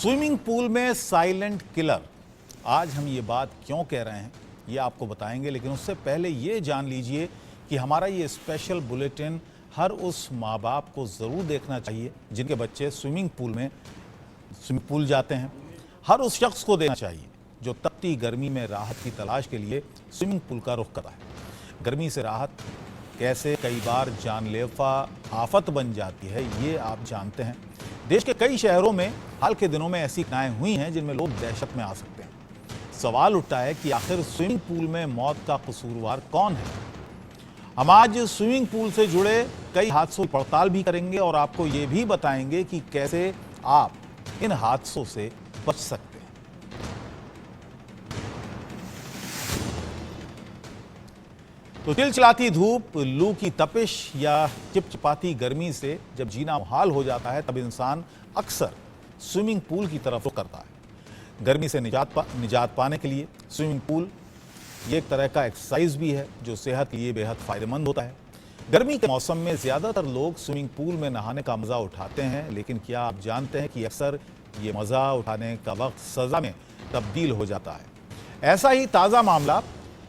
Swimming pool में silent killer. आज हम ये बात क्यों कह रहे हैं ये आपको बताएंगे, लेकिन उससे पहले ये जान लीजिए कि हमारा ये स्पेशल बुलेटिन हर उस माँ बाप को ज़रूर देखना चाहिए जिनके बच्चे स्विमिंग पूल जाते हैं। हर उस शख्स को देना चाहिए जो तपती गर्मी में राहत की तलाश के लिए स्विमिंग पूल का रुख करता है। गर्मी से राहत कैसे कई बार जानलेवा आफत बन जाती है ये आप जानते हैं। देश के कई शहरों में हाल के दिनों में ऐसी घटनाएं हुई हैं जिनमें लोग दहशत में आ सकते हैं। सवाल उठता है कि आखिर स्विमिंग पूल में मौत का कसूरवार कौन है। हम आज स्विमिंग पूल से जुड़े कई हादसों की पड़ताल भी करेंगे और आपको ये भी बताएंगे कि कैसे आप इन हादसों से बच सकते हैं। तो चिलचिलाती धूप, लू की तपिश या चिपचिपाती गर्मी से जब जीना मुहाल हो जाता है तब इंसान अक्सर स्विमिंग पूल की तरफ रुख करता है। गर्मी से निजात पाने के लिए स्विमिंग पूल ये एक तरह का एक्सरसाइज भी है जो सेहत के लिए बेहद फायदेमंद होता है। गर्मी के मौसम में ज़्यादातर लोग स्विमिंग पूल में नहाने का मज़ा उठाते हैं, लेकिन क्या आप जानते हैं कि अक्सर ये मज़ा उठाने का वक्त सज़ा में तब्दील हो जाता है। ऐसा ही ताज़ा मामला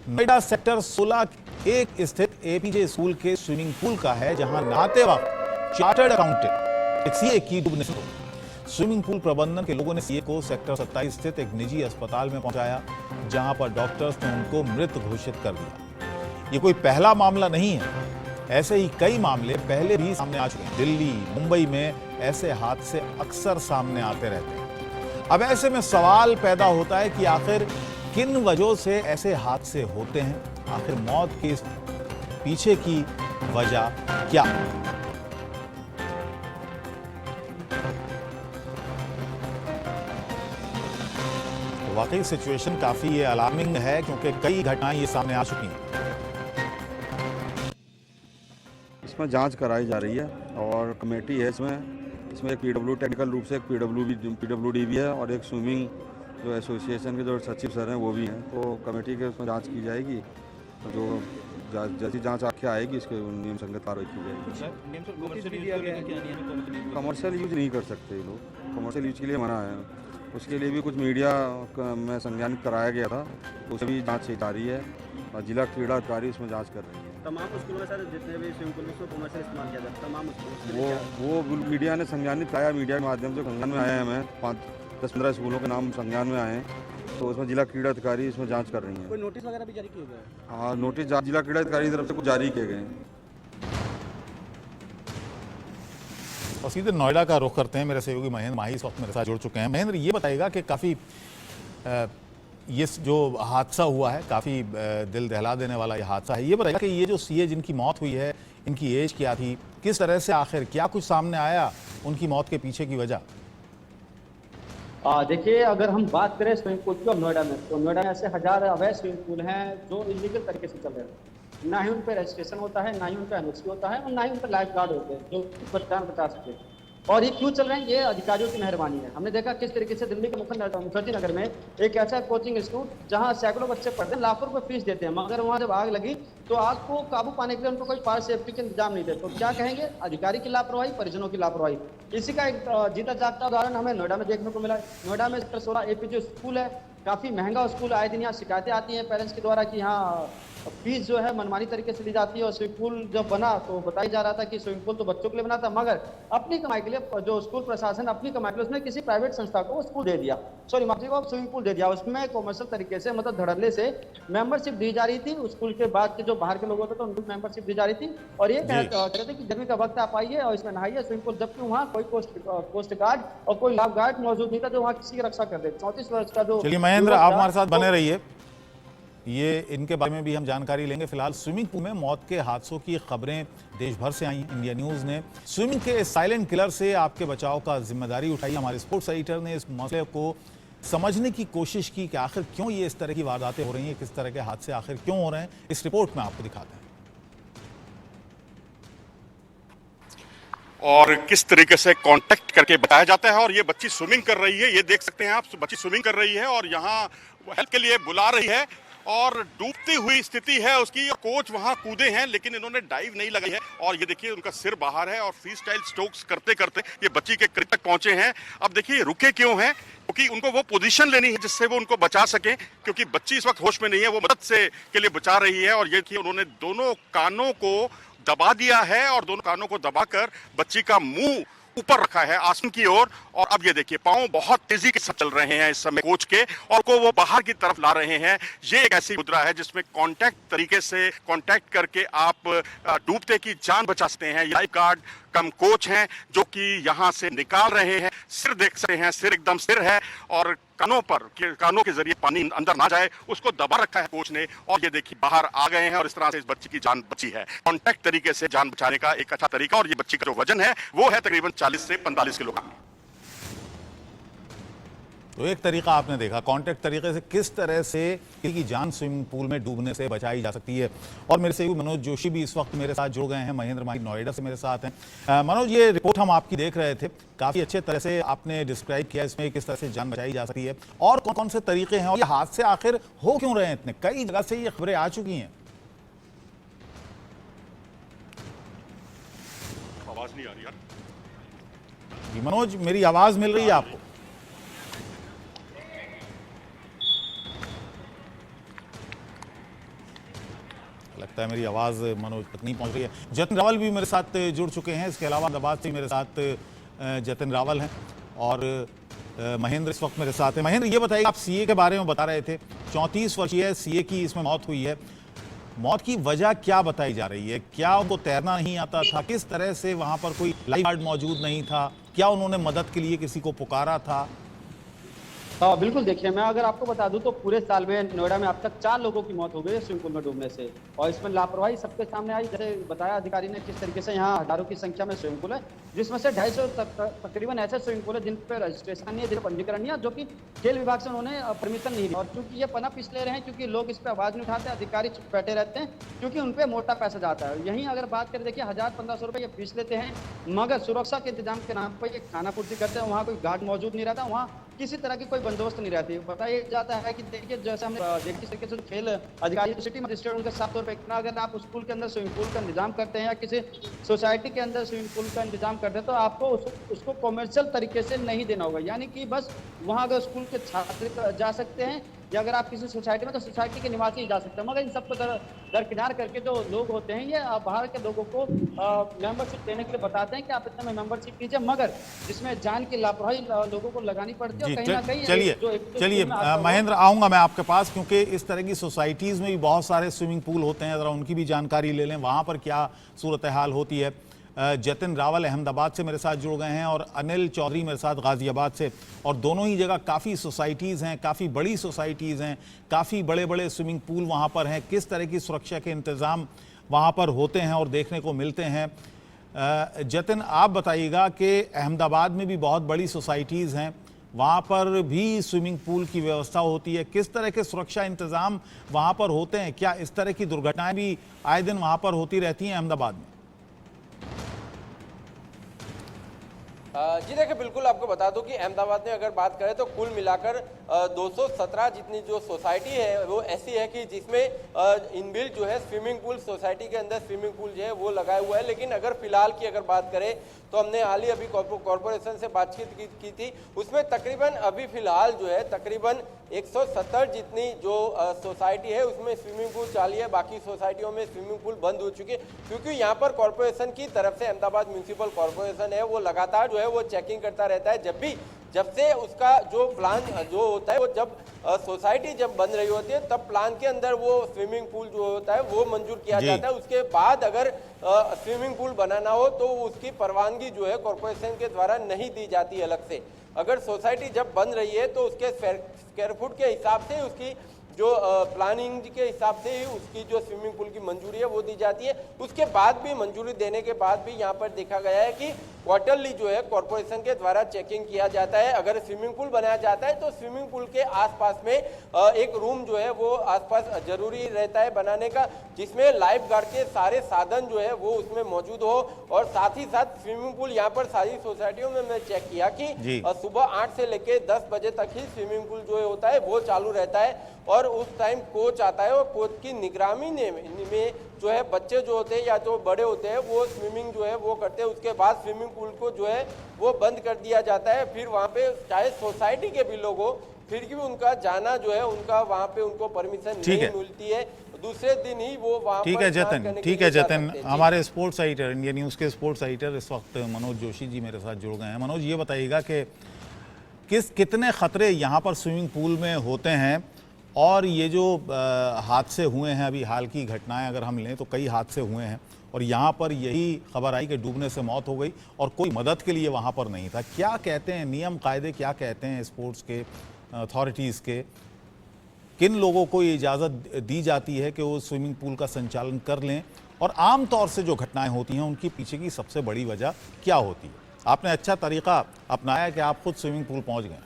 नोएडा सेक्टर 16 एक स्थित एपीजे स्कूल के स्विमिंग पूल का है, जहां नहाते वक्त चार्टर्ड अकाउंटेंट एक सीए की डूबने से स्विमिंग पूल प्रबंधन के लोगों ने सीए को सेक्टर 27 स्थित एक निजी अस्पताल में पहुंचाया, जहां पर डॉक्टर्स ने उनको मृत घोषित कर दिया। ये कोई पहला मामला नहीं है, ऐसे ही कई मामले पहले भी सामने आ चुके हैं। दिल्ली, मुंबई में ऐसे हादसे अक्सर सामने आते रहते हैं। अब ऐसे में सवाल पैदा होता है कि आखिर किन वजहों से ऐसे हादसे होते हैं, आखिर मौत के पीछे की वजह क्या। तो वाकई सिचुएशन काफी अलार्मिंग है क्योंकि कई घटनाएं ये सामने आ चुकी हैं। इसमें जांच कराई जा रही है और कमेटी है इसमें एक पीडब्ल्यू टेक्निकल रूप से एक पीडब्ल्यूडी भी है और एक स्विमिंग जो एसोसिएशन के जो सचिव सर हैं वो भी हैं। तो कमेटी के उसमें जांच की जाएगी, जो जैसी जांच आख्या आएगी इसके नियम संगत कार्रवाई की जाएगी। कमर्शियल यूज नहीं कर सकते लोग, कमर्शियल यूज के लिए मना है। उसके लिए भी कुछ मीडिया में संज्ञानित कराया गया था, उसमें भी जाँच जारी है और जिला क्रीड़ा अधिकारी उसमें जाँच कर रही है। तमाम स्कूलों में सर जितने भी स्विमिंग पूल में कमर्शियल इस्तेमाल किया जाता है तमाम स्कूलों वो मीडिया ने संज्ञानित कराया, मीडिया के माध्यम से संज्ञान में आए हैं। हमें 5-10-15 स्कूलों के नाम संज्ञान में आए हैं, तो उसमें जिला क्रीड़ा अधिकारी इसमें जांच कर रही हैं। कोई नोटिस वगैरह भी जारी किए गए? हाँ, नोटिस जिला क्रीड़ा अधिकारी की तरफ से कुछ जारी किए गए हैं। और सीधे नोएडा का रुख करते हैं। मेरे सहयोगी महेंद्र माही इस वक्त मेरे साथ जुड़ चुके हैं। महेंद्र, ये बताएगा कि काफ़ी ये जो हादसा हुआ है काफ़ी दिल दहला देने वाला ये हादसा है। ये बताएगा कि ये जो सीए जिनकी मौत हुई है इनकी एज क्या थी, किस तरह से आखिर क्या कुछ सामने आया उनकी मौत के पीछे की वजह। देखिए, अगर हम बात करें स्विमिंग पूल की नोएडा में, तो नोएडा में ऐसे हजार अवैध स्विमिंग पूल हैं जो इलीगल तरीके से चल रहे हैं। ना ही उन पर रजिस्ट्रेशन होता है, ना ही उनका एनओसी होता है और ना ही उन पर लाइफ गार्ड होते हैं जो जान बचा सके। और ये क्यों चल रहे हैं, ये अधिकारियों की मेहरबानी है। हमने देखा किस तरीके से दिल्ली के मुखर्जी नगर में एक ऐसा कोचिंग इंस्टीट्यूट जहां सैकड़ों बच्चे पढ़ते हैं, लाखों रुपए फीस देते हैं, मगर वहां जब आग लगी तो आग को काबू पाने के लिए उनको कोई फायर सेफ्टी का इंतजाम नहीं थे। तो क्या कहेंगे, अधिकारी की लापरवाही, परिजनों की लापरवाही। इसी का एक जीता जागता उदाहरण हमें नोएडा में देखने को मिला। नोएडा में सेक्टर 16 एपीजे स्कूल है, काफ़ी महंगा स्कूल। आए दिन यहाँ शिकायतें आती हैं पेरेंट्स के द्वारा कि यहाँ फीस जो है मनमानी तरीके से ली जाती है। और स्विमिंग पूल जब बना तो बताया जा रहा था कि स्विमिंग पूल तो बच्चों के लिए बना था, मगर अपनी कमाई के लिए जो स्कूल प्रशासन अपनी कमाई के लिए उसने किसी प्राइवेट संस्था को स्कूल दे दिया, सॉरी माफी को स्विमिंग पूल दे दिया। उसमें कॉमर्शियल तरीके से मतलब धड़ल्ले से मेंबरशिप दी जा रही थी। स्कूल के बाद के जो बाहर के लोग होते थे उनको मेंबरशिप दी जा रही थी और ये कहते थे कि गर्मी का वक्त आप आइए और इसमें नहाइए स्विमिंग पूल, जबकि वहाँ कोई कोस्ट गार्ड और कोई लाइफ गार्ड मौजूद नहीं था जो वहाँ किसी की रक्षा कर दे। 34 वर्ष का जो। चलिए महेंद्र, आप हमारे साथ बने रहिए, ये इनके बारे में भी हम जानकारी लेंगे। फिलहाल स्विमिंग पूल में मौत के हादसों की खबरें देश भर से आई। इंडिया न्यूज़ ने स्विमिंग के साइलेंट किलर से आपके बचाव का जिम्मेदारी उठाई। हमारे स्पोर्ट्स एडिटर ने इस मसले को समझने की कोशिश की कि आखिर क्यों ये इस तरह की वारदातें हो रही हैं, किस तरह के हादसे आखिर क्यों हो रहे हैं। इस रिपोर्ट में आपको दिखाते हैं और किस तरीके से कांटेक्ट करके बताया जाता है। और ये बच्ची स्विमिंग कर रही है, ये देख सकते हैं आप, बच्ची स्विमिंग कर रही है और यहाँ हेल्प के लिए बुला रही है। और डूबती हुई स्थिति है उसकी। कोच वहां कूदे हैं लेकिन इन्होंने डाइव नहीं लगाई है और ये देखिए उनका सिर बाहर है और फ्री स्टाइल स्ट्रोक्स करते करते ये बच्ची के करीब तक पहुंचे हैं। अब देखिए रुके क्यों हैं, क्योंकि उनको वो पोजीशन लेनी है जिससे वो उनको बचा सके, क्योंकि बच्ची इस वक्त होश में नहीं है, वो मदद से के लिए बचा रही है। और ये देखिए उन्होंने दोनों कानों को दबा दिया है और दोनों कानों को दबाकर बच्ची का मुंह ऊपर रखा है आसमान की ओर। और अब ये देखिए पांव बहुत तेजी के साथ चल रहे हैं इस समय कोच के और को वो बाहर की तरफ ला रहे हैं। ये एक ऐसी मुद्रा है जिसमें कांटेक्ट तरीके से कांटेक्ट करके आप डूबते की जान बचा सकते हैं। लाइफ गार्ड कम कोच हैं जो कि यहां से निकाल रहे हैं। सिर देख सकते हैं, सिर एकदम स्थिर है और कानों के जरिए पानी अंदर ना जाए उसको दबा रखा है कोच ने। और ये देखिए बाहर आ गए हैं और इस तरह से इस बच्ची की जान बची है। कांटेक्ट तरीके से जान बचाने का एक अच्छा तरीका। और ये बच्ची का जो वजन है वो है तकरीबन 40 से 45 किलो का। तो एक तरीका आपने देखा कांटेक्ट तरीके से किस तरह से किसी की जान स्विमिंग पूल में डूबने से बचाई जा सकती है। और मेरे से मनोज जोशी भी इस वक्त मेरे साथ जुड़ गए हैं, महेंद्र माही नोएडा से मेरे साथ हैं। मनोज, ये रिपोर्ट हम आपकी देख रहे थे, काफ़ी अच्छे तरह से आपने डिस्क्राइब किया इसमें किस तरह से जान बचाई जा सकती है और कौन कौन से तरीके हैं और ये हादसे आखिर हो क्यों रहे हैं इतने। कई जगह से ये खबरें आ चुकी हैं। आवाज नहीं आ रही यार जी मनोज, मेरी आवाज मिल रही है आपको? लगता है मेरी आवाज़ मनोज तक नहीं पहुंच रही है। जतिन रावल भी मेरे साथ जुड़ चुके हैं। इसके अलावा अहमदाबाद से मेरे साथ जतिन रावल हैं और महेंद्र इस वक्त मेरे साथ हैं। महेंद्र, ये बताइए, आप सीए के बारे में बता रहे थे, 34 वर्षीय सीए की इसमें मौत हुई है। मौत की वजह क्या बताई जा रही है? क्या उनको तैरना नहीं आता था? किस तरह से वहां पर कोई लाइफ गार्ड मौजूद नहीं था? क्या उन्होंने मदद के लिए किसी को पुकारा था? हाँ बिल्कुल, देखिए मैं अगर आपको बता दूं तो पूरे साल में नोएडा में अब तक 4 लोगों की मौत हो गई है स्विमिंग पूल में डूबने से। और इसमें लापरवाही सबके सामने आई। जैसे बताया अधिकारी ने किस तरीके से यहाँ हजारों की संख्या में स्विमिंग पूल है, जिसमें से 250 तकरीबन ऐसे स्विमिंग पूल है जिन पर रजिस्ट्रेशन नहीं है, जिन पर पंजीकरण नहीं है, जो कि खेल विभाग से उन्होंने परमिशन नहीं दी। और चूंकि ये पनप इसलिए रहे हैं क्योंकि लोग इस पर आवाज नहीं उठाते, अधिकारी चुप बैठे रहते हैं क्योंकि उन पर मोटा पैसा जाता है। यहीं अगर बात करें, देखिए 1000-1500 रुपये ये फीस लेते हैं, मगर सुरक्षा के इंतजाम के नाम पर ये खाना पूर्ति करते हैं। वहाँ कोई गार्ड मौजूद नहीं रहता, वहाँ किसी तरह की कोई बंदोबस्त नहीं रहती। बताया जाता है कि देखिए जैसे हमने देखिए तरीके से खेल अधिकारी सिटी मजिस्ट्रेट उनके साफ तौर पर इतना अगर आप स्कूल के अंदर स्विमिंग पूल का इंतजाम करते हैं या किसी सोसाइटी के अंदर स्विमिंग पूल का इंतजाम करते हैं तो आपको उसको कॉमर्शियल तरीके से नहीं देना होगा। यानी कि बस वहाँ अगर स्कूल के छात्र जा सकते हैं या अगर आप किसी सोसाइटी में तो सोसाइटी के निवासी ही जा सकते हैं। मगर इन सबको दरकिनार करके जो लोग होते हैं ये बाहर के लोगों को मेंबरशिप देने के लिए बताते हैं कि आप इतना में मेंबरशिप कीजिए, मगर जिसमें जान की लापरवाही लोगों को लगानी पड़ती है। और कहीं ना कहीं चलिए महेंद्र, आऊंगा मैं आपके पास, क्योंकि इस तरह की सोसाइटीज में भी बहुत सारे स्विमिंग पूल होते हैं, जरा उनकी भी जानकारी ले लें वहां पर क्या सूरत हाल होती है। जतिन रावल अहमदाबाद से मेरे साथ जुड़ गए हैं और अनिल चौधरी मेरे साथ गाजियाबाद से, और दोनों ही जगह काफ़ी सोसाइटीज़ हैं, काफ़ी बड़ी सोसाइटीज़ हैं, काफ़ी बड़े बड़े स्विमिंग पूल वहाँ पर हैं। किस तरह की सुरक्षा के इंतज़ाम वहाँ पर होते हैं और देखने को मिलते हैं? जतिन, आप बताइएगा कि अहमदाबाद में भी बहुत बड़ी सोसाइटीज़ हैं, वहाँ पर भी स्विमिंग पूल की व्यवस्था होती है। किस तरह के सुरक्षा इंतज़ाम वहाँ पर होते हैं? क्या इस तरह की दुर्घटनाएँ भी आए दिन वहाँ पर होती रहती हैं अहमदाबाद में? जी देखिए, बिल्कुल आपको बता दूं कि अहमदाबाद में अगर बात करें तो कुल मिलाकर 217 जितनी जो सोसाइटी है वो ऐसी है कि जिसमें इनबिल्ट जो है स्विमिंग पूल, सोसाइटी के अंदर स्विमिंग पूल जो है वो लगाया हुआ है। लेकिन अगर फिलहाल की अगर बात करें तो हमने हाल ही अभी कॉरपोरेशन से बातचीत की थी, उसमें तकरीबन अभी फिलहाल जो है तकरीबन 170 जितनी जो सोसाइटी है उसमें स्विमिंग पूल चालू है। बाकी सोसाइटियों में स्विमिंग पूल बंद हो चुके हैं क्योंकि यहाँ पर कॉरपोरेशन की तरफ से, अहमदाबाद म्यूनिसिपल कॉरपोरेशन है वो लगातार जो है वो चेकिंग करता रहता है। जब से उसका जो प्लान जो होता है वो जब सोसाइटी जब बन रही होती है तब प्लान के अंदर वो स्विमिंग पूल जो होता है वो मंजूर किया जाता है। उसके बाद अगर स्विमिंग पूल बनाना हो तो उसकी परवानगी जो है कॉरपोरेशन के द्वारा नहीं दी जाती अलग से। अगर सोसाइटी जब बन रही है तो उसके स्क्वायर फुट के हिसाब से, उसकी जो प्लानिंग के हिसाब से ही उसकी जो स्विमिंग पूल की मंजूरी है वो दी जाती है। उसके बाद भी मंजूरी देने के बाद भी यहाँ पर देखा गया है कि क्वार्टरली जो है कॉरपोरेशन के द्वारा चेकिंग किया जाता है। अगर स्विमिंग पूल बनाया जाता है तो स्विमिंग पूल के आसपास में एक रूम जो है वो आसपास जरूरी रहता है बनाने का, जिसमें लाइफ गार्ड के सारे साधन जो है वो उसमें मौजूद हो। और साथ ही साथ स्विमिंग पूल यहाँ पर सारी सोसाइटियों में मैं चेक किया कि सुबह 8 से लेकर 10 बजे तक ही स्विमिंग पूल जो होता है वो चालू रहता है। और और उस टाइम कोच आता है और कोच की निगरानी में जो है बच्चे जो होते हैं या जो बड़े होते हैं वो स्विमिंग जो है वो करते हैं। उसके बाद स्विमिंग पूल को जो है वो बंद कर दिया जाता है। फिर वहाँ पे चाहे सोसाइटी के भी लोग हो फिर भी उनका जाना जो है उनका वहाँ पे उनको परमिशन नहीं मिलती है। दूसरे दिन ही वो वहाँ ठीक है जतन, ठीक है जतन। हमारे स्पोर्ट्स राइटर, इंडिया न्यूज़ के स्पोर्ट्स राइटर इस वक्त मनोज जोशी जी मेरे साथ जुड़ गए हैं। मनोज, ये बताइएगा कि कितने खतरे यहाँ पर स्विमिंग पूल में होते हैं, और ये जो हादसे हुए हैं अभी हाल की घटनाएं अगर हम लें तो कई हादसे हुए हैं, और यहाँ पर यही खबर आई कि डूबने से मौत हो गई और कोई मदद के लिए वहाँ पर नहीं था। क्या कहते हैं नियम कायदे, क्या कहते हैं स्पोर्ट्स के अथॉरिटीज़ के, किन लोगों को ये इजाज़त दी जाती है कि वो स्विमिंग पूल का संचालन कर लें, और आम तौर से जो घटनाएं होती हैं उनकी पीछे की सबसे बड़ी वजह क्या होती है? आपने अच्छा तरीका अपनाया कि आप खुद स्विमिंग पूल पहुंच गए।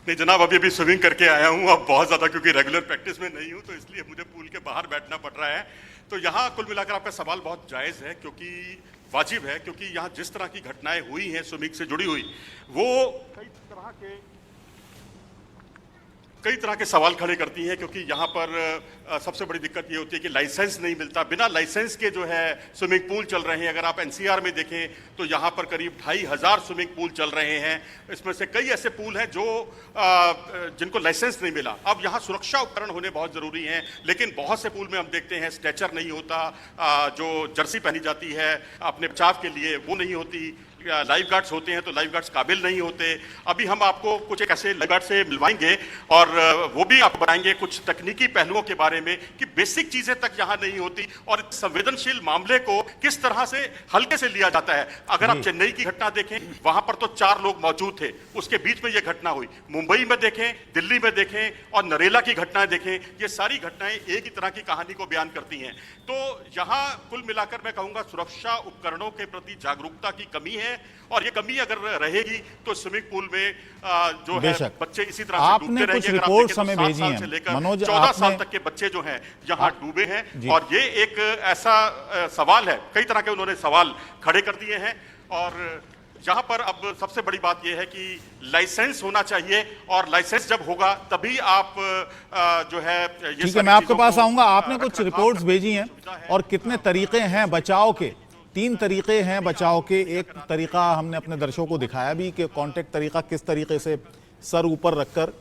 नहीं जनाब, अभी स्विमिंग करके आया हूँ, अब बहुत ज़्यादा क्योंकि रेगुलर प्रैक्टिस में नहीं हूँ तो इसलिए मुझे पूल के बाहर बैठना पड़ रहा है। तो यहाँ कुल मिलाकर आपका सवाल बहुत जायज़ है, क्योंकि वाजिब है, क्योंकि यहाँ जिस तरह की घटनाएं हुई हैं स्विमिंग से जुड़ी हुई, वो कई तरह के सवाल खड़े करती हैं। क्योंकि यहाँ पर सबसे बड़ी दिक्कत ये होती है कि लाइसेंस नहीं मिलता, बिना लाइसेंस के जो है स्विमिंग पूल चल रहे हैं। अगर आप एनसीआर में देखें तो यहाँ पर करीब 2500 स्विमिंग पूल चल रहे हैं। इसमें से कई ऐसे पूल हैं जो जिनको लाइसेंस नहीं मिला। अब यहाँ सुरक्षा उपकरण होने बहुत ज़रूरी हैं, लेकिन बहुत से पूल में हम देखते हैं स्ट्रेचर नहीं होता, जो जर्सी पहनी जाती है अपने बचाव के लिए वो नहीं होती, लाइफ गार्ड्स होते हैं तो लाइफ गार्ड्स काबिल नहीं होते। अभी हम आपको कुछ एक ऐसे लाइफ गार्ड से मिलवाएंगे और वो भी आप बताएंगे कुछ तकनीकी पहलुओं के बारे में कि बेसिक चीजें तक यहाँ नहीं होती और संवेदनशील मामले को किस तरह से हल्के से लिया जाता है। अगर आप चेन्नई की घटना देखें, वहां पर तो 4 लोग मौजूद थे, उसके बीच में यह घटना हुई। मुंबई में देखें, दिल्ली में देखें और नरेला की घटनाएं देखें, ये सारी घटनाएं एक ही तरह की कहानी को बयान करती हैं। तो यहाँ कुल मिलाकर मैं कहूंगा सुरक्षा उपकरणों के प्रति जागरूकता की कमी है, और ये कमी अगर रहेगी तो स्विमिंग पूल में जो है बच्चे इसी तरह से डूबते रहेंगे। कुछ रिपोर्ट्स हमें भेजी हैं मनोज, 14 साल तक के बच्चे जो हैं यहाँ डूबे हैं, और ये एक ऐसा सवाल है, कई तरह के उन्होंने सवाल खड़े कर दिए हैं। और यहाँ पर अब सबसे बड़ी बात यह है कि लाइसेंस होना चाहिए, और लाइसेंस जब होगा तभी आप जो है ये ठीक है, मैं आपके पास आऊंगा। आपने कुछ रिपोर्ट्स भेजी हैं, और कितने तरीके हैं बचाव के? 3 तरीके हैं बचाव के। एक तरीका हमने अपने दर्शकों को दिखाया भी कि कॉन्टैक्ट तरीका, किस तरीके से सर ऊपर रखकर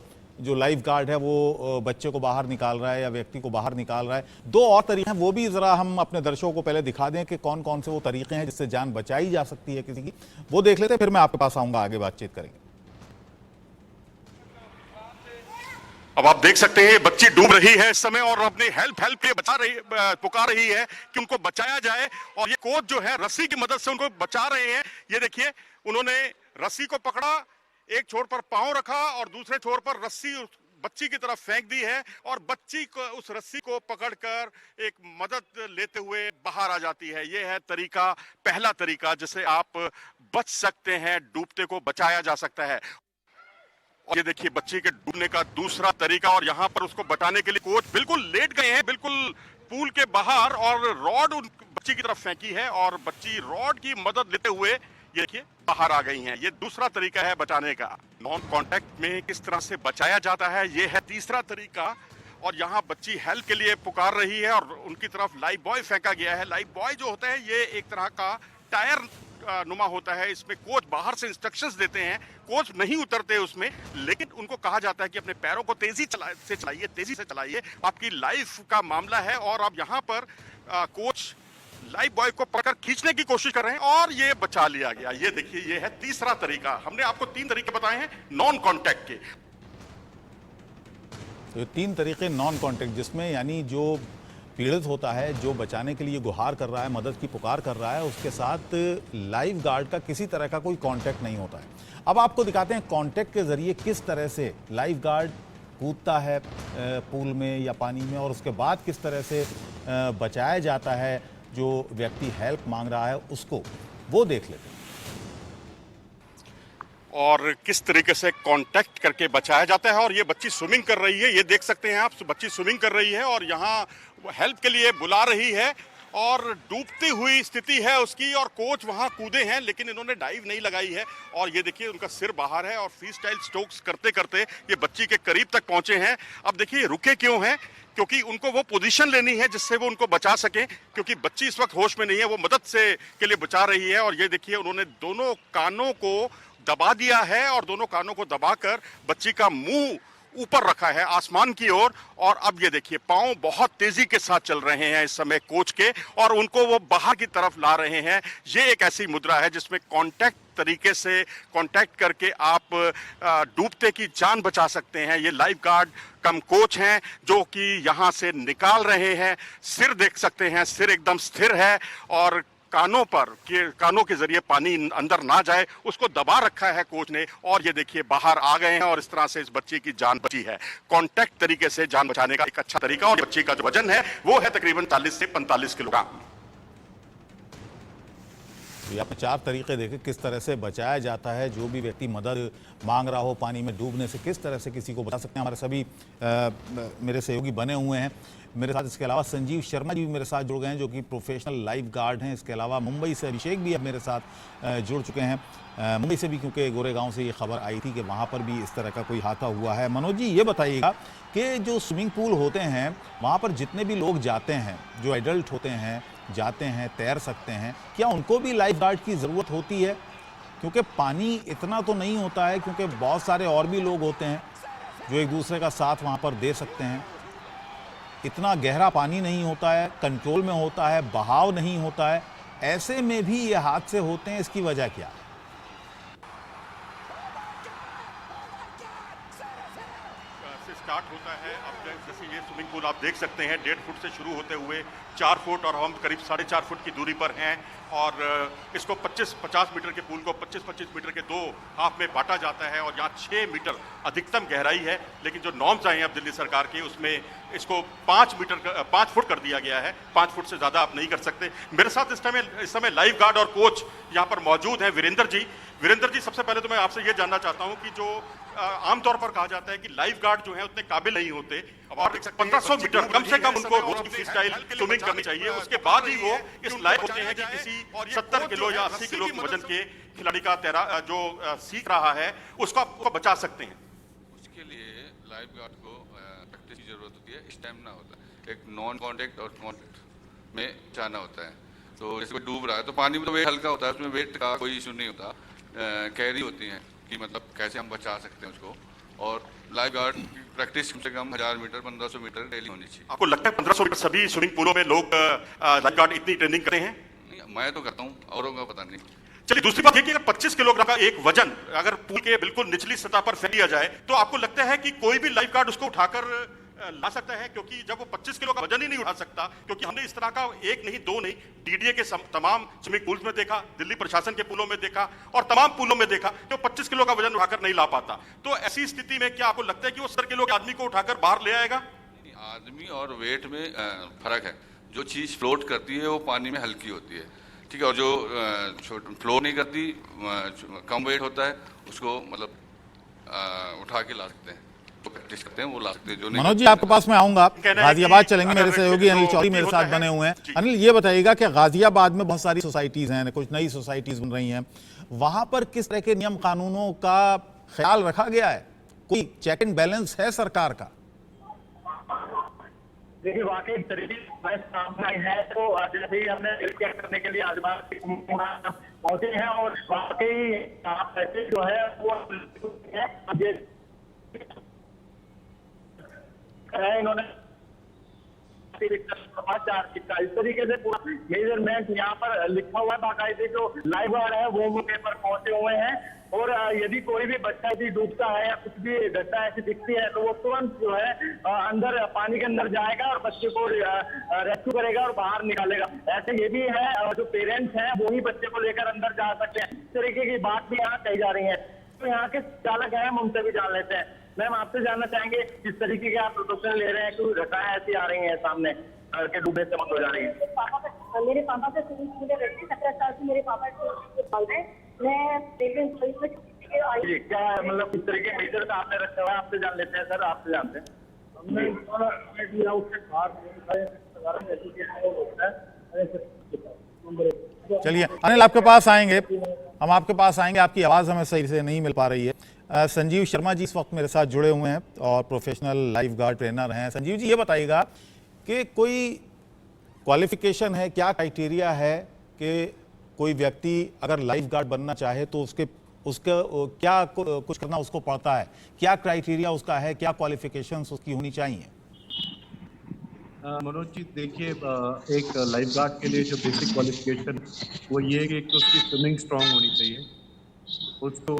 जो लाइफ गार्ड है वो बच्चे को बाहर निकाल रहा है या व्यक्ति को बाहर निकाल रहा है। 2 और तरीके हैं, वो भी जरा हम अपने दर्शकों को पहले दिखा दें कि कौन कौन से वो तरीके हैं जिससे जान बचाई जा सकती है किसी की। वो देख लेते हैं, फिर मैं आपके पास आऊंगा, आगे बातचीत करेंगे। अब आप देख सकते हैं बच्ची डूब रही है इस समय, और अपने हेल्प के पुकार रही है कि उनको बचाया जाए। और ये कोच जो है रस्सी की मदद से उनको बचा रहे हैं। ये देखिए, उन्होंने रस्सी को पकड़ा, एक छोर पर पांव रखा और दूसरे छोर पर रस्सी बच्ची की तरफ फेंक दी है, और बच्ची को उस रस्सी को पकड़कर एक मदद लेते हुए बाहर आ जाती है। ये है तरीका, पहला तरीका जिससे आप बच सकते हैं, डूबते को बचाया जा सकता है। और ये देखिए बच्ची के डूबने का दूसरा तरीका, और यहाँ पर उसको बचाने के लिए कोच बिल्कुल लेट गए हैं, बिल्कुल पूल के बाहर, और रॉड उन बच्ची की तरफ फेंकी है और बच्ची रॉड की मदद लेते हुए ये देखिए बाहर आ गई हैं। ये दूसरा तरीका है बचाने का। नॉन कांटेक्ट में किस तरह से बचाया जाता है, ये है तीसरा तरीका। और यहाँ बच्ची हेल्प के लिए पुकार रही है और उनकी तरफ लाइफ बॉय फेंका गया है। लाइफ बॉय जो होता है ये एक तरह का टायर नुमा होता है, इसमें कोच बाहर से इंस्ट्रक्शंस देते हैं। कोच नहीं उतरते उसमें, लेकिन उनको कहा जाता है कि अपने पैरों को तेजी से चलाइए, आपकी लाइफ का मामला है। और अब यहाँ पर कोच लाइफ बॉय को पकड़ खींचने की कोशिश कर रहे हैं और ये बचा लिया गया। ये देखिए, ये है तीसरा तरीका। हमने आपको 3 तरीके बताए हैं नॉन कांटेक्ट के। तो 3 तरीके नॉन कांटेक्ट, जिसमें यानी जो पीड़ित होता है, जो बचाने के लिए गुहार कर रहा है, मदद की पुकार कर रहा है, उसके साथ लाइफ गार्ड का किसी तरह का कोई कांटेक्ट नहीं होता है। अब आपको दिखाते हैं कांटेक्ट के जरिए किस तरह से लाइफ गार्ड कूदता है पूल में या पानी में, और उसके बाद किस तरह से बचाया जाता है जो व्यक्ति हेल्प मांग रहा है उसको। वो देख लेते हैं। और किस तरीके से कांटेक्ट करके बचाया जाता है। और ये बच्ची स्विमिंग कर रही है, ये देख सकते हैं आप, बच्ची स्विमिंग कर रही है और यहाँ हेल्प के लिए बुला रही है। और डूबती हुई स्थिति है उसकी और कोच वहां कूदे हैं लेकिन इन्होंने डाइव नहीं लगाई है और ये देखिए उनका सिर बाहर है और फ्री स्टाइल स्ट्रोक्स करते करते ये बच्ची के करीब तक पहुंचे हैं। अब देखिए रुके क्यों हैं, क्योंकि उनको वो पोजीशन लेनी है जिससे वो उनको बचा सके, क्योंकि बच्ची इस वक्त होश में नहीं है, वो मदद से के लिए बचा रही है। और ये देखिए उन्होंने दोनों कानों को दबा दिया है और दोनों कानों को दबाकर बच्ची का मुंह ऊपर रखा है आसमान की ओर। और अब ये देखिए पांव बहुत तेजी के साथ चल रहे हैं इस समय कोच के और उनको वो बाहर की तरफ ला रहे हैं। ये एक ऐसी मुद्रा है जिसमें कांटेक्ट तरीके से कांटेक्ट करके आप डूबते की जान बचा सकते हैं। ये लाइफ गार्ड कम कोच हैं जो कि यहां से निकाल रहे हैं। सिर देख सकते हैं, सिर एकदम स्थिर है और कानों के जरिए पानी अंदर ना जाए उसको दबा रखा है कोच ने। और ये देखिए बाहर आ गए हैं और इस तरह से इस बच्ची की जान बची है। कांटेक्ट तरीके से जान बचाने का एक अच्छा तरीका। और बच्ची का जो वजन है वो है तकरीबन 40 से 45 किलोग्राम। यहाँ पे 4 तरीके देखे किस तरह से बचाया जाता है। जो भी व्यक्ति मदद मांग रहा हो पानी में डूबने से, किस तरह से किसी को बचा सकते हैं। हमारे सभी मेरे सहयोगी बने हुए हैं मेरे साथ। इसके अलावा संजीव शर्मा जी भी मेरे साथ जुड़ गए हैं जो कि प्रोफेशनल लाइफ गार्ड हैं। इसके अलावा मुंबई से अभिषेक भी अब मेरे साथ जुड़ चुके हैं, मुंबई से भी, क्योंकि गोरेगांव से ये खबर आई थी कि वहाँ पर भी इस तरह का कोई हादसा हुआ है। मनोज जी ये बताइएगा कि जो स्विमिंग पूल होते हैं वहाँ पर जितने भी लोग जाते हैं, जो एडल्ट होते हैं, जाते हैं, तैर सकते हैं, क्या उनको भी लाइफ गार्ड की ज़रूरत होती है? क्योंकि पानी इतना तो नहीं होता है, क्योंकि बहुत सारे और भी लोग होते हैं जो एक दूसरे का साथ वहाँ पर दे सकते हैं। इतना गहरा पानी नहीं होता है, कंट्रोल में होता है, बहाव नहीं होता है, ऐसे में भी ये हादसे होते हैं। इसकी वजह क्या है? स्टार्ट होता है अब जैसे ये स्विमिंग पूल आप देख सकते हैं 1.5 फुट से शुरू होते हुए 4 फुट और हम करीब 4.5 फुट की दूरी पर हैं। और इसको 50 मीटर के पूल को 25 मीटर के 2 हाफ में बांटा जाता है और यहाँ 6 मीटर अधिकतम गहराई है। लेकिन जो नॉर्म्स आए हैं अब दिल्ली सरकार के उसमें इसको 5 फुट कर दिया गया है। 5 फुट से ज़्यादा आप नहीं कर सकते। मेरे साथ इस समय लाइफ गार्ड और कोच यहाँ पर मौजूद हैं वीरेंद्र जी। वीरेंद्र जी सबसे पहले तो मैं आपसे ये जानना चाहता हूँ कि जो आमतौर पर कहा जाता है कि लाइफ गार्ड जो है उतने काबिल नहीं होते और 1500 मीटर कम से कम उनको रोज फ्री स्टाइल स्विमिंग करनी चाहिए, उसके बाद ही वो इस लायक होते हैं कि किसी 70 किलो या 80 किलो के वजन के खिलाड़ी का जो सीख रहा है उसको बचा सकते हैं। उसके लिए लाइफ गार्ड को प्रैक्टिस की जरूरत होती है, स्टैमिना होता है। एक नॉन कॉन्टेक्ट और कॉन्टेक्ट में जाना होता है। तो जैसे कोई डूब रहा है तो पानी में तो वेट हल्का होता है, उसमें वेट का कोई इशू नहीं होता। कैरी होती है कि मतलब कैसे हम बचा सकते हैं उसको। और लाइफ गार्ड की प्रैक्टिस कम से कम 1000 मीटर 1500 मीटर डेली होनी चाहिए। आपको लगता है 1500 मीटर सभी स्विमिंग पूलों में लोग लाइफ गार्ड इतनी ट्रेनिंग करते हैं? मैं तो करता हूँ, औरों का पता नहीं। चलिए दूसरी बात ये कि अगर 25 किलोग्राम का एक वजन अगर पूल के बिल्कुल निचली सतह पर फेंक दिया जाए तो आपको लगता है कि कोई भी लाइफ गार्ड उसको उठाकर ला सकता है? क्योंकि जब वो 25 किलो का वजन ही नहीं उठा सकता, क्योंकि हमने इस तरह का एक नहीं दो नहीं डीडीए के तमाम स्विमिंग पूल्स में देखा, दिल्ली प्रशासन के पूलों में देखा और तमाम पूलों में देखा तो 25 किलो का वजन उठाकर नहीं ला पाता। तो ऐसी स्थिति में क्या आपको लगता है कि वो 70 किलो के आदमी को उठाकर बाहर ले आएगा? आदमी और वेट में फर्क है। जो चीज़ फ्लोट करती है वो पानी में हल्की होती है, ठीक है, और जो फ्लोट नहीं करती कम वेट होता है उसको मतलब उठा के ला सकते हैं। तो प्रैक्टिस करते हैं वो ला सकते हैं। जो मनोज जी आपके पास मैं आऊंगा, गाजियाबाद चलेंगे। मेरे सहयोगी अनिल चौधरी मेरे साथ बने हुए हैं। अनिल ये बताइएगा कि गाजियाबाद में बहुत सारी सोसाइटीज हैं, कुछ नई सोसाइटीज बन रही हैं, वहां पर किस तरह के नियम कानूनों का ख्याल रखा गया है? कोई चेक एंड बैलेंस है सरकार का? देखिए वाकई तरीके सामने है तो जैसे ही हमने चेक करने के लिए आज पहुंचे हैं और वाकई पैसे जो है वो इन्होंने समाचार इस तरीके से पूरा मेजरमेंट यहाँ पर लिखा हुआ है। बाकायदे जो लाइव गार्ड है वो मौके पर पहुंचे हुए हैं और यदि कोई भी बच्चा यदि डूबता है या कुछ भी घटना ऐसी दिखती है तो वो तुरंत जो है अंदर पानी के अंदर जाएगा और बच्चे को रेस्क्यू करेगा और बाहर निकालेगा। ऐसे ये भी है जो पेरेंट्स हैं वो ही बच्चे को लेकर अंदर जा सकते हैं। इस तरीके की बात भी यहाँ कही जा रही है। तो यहाँ के चालक हैं, हम उनसे भी जान लेते हैं। मैम आपसे जानना चाहेंगे किस तरीके के आप प्रिकॉशन ले रहे हैं? कोई घटनाएं ऐसी आ रही हैं सामने के डूबे से बंद हो जा रही है? मेरे पापा से 17 साल से मेरे पापा जी क्या मतलब किस तरीके मेजर आपने रखा हुआ है? आपसे जान लेते हैं सर, आपसे जानते हैं। चलिए अनिल, आपके पास आएंगे, हम आपके पास आएंगे, आपकी आवाज़ हमें सही से नहीं मिल पा रही है। संजीव शर्मा जी इस वक्त मेरे साथ जुड़े हुए हैं और प्रोफेशनल लाइफ गार्ड ट्रेनर हैं। संजीव जी, ये बताइएगा कि कोई क्वालिफिकेशन है, क्या क्राइटेरिया है कि कोई व्यक्ति अगर लाइफ गार्ड बनना चाहे तो उसका क्या कुछ करना उसको पड़ता है, क्या क्राइटेरिया उसका है, क्या क्वालिफिकेशंस उसकी होनी चाहिए? मनोज जी, देखिए, एक लाइफ गार्ड के लिए जो बेसिक क्वालिफिकेशन वो ये है कि एक तो उसकी स्विमिंग स्ट्रांग होनी चाहिए, उसको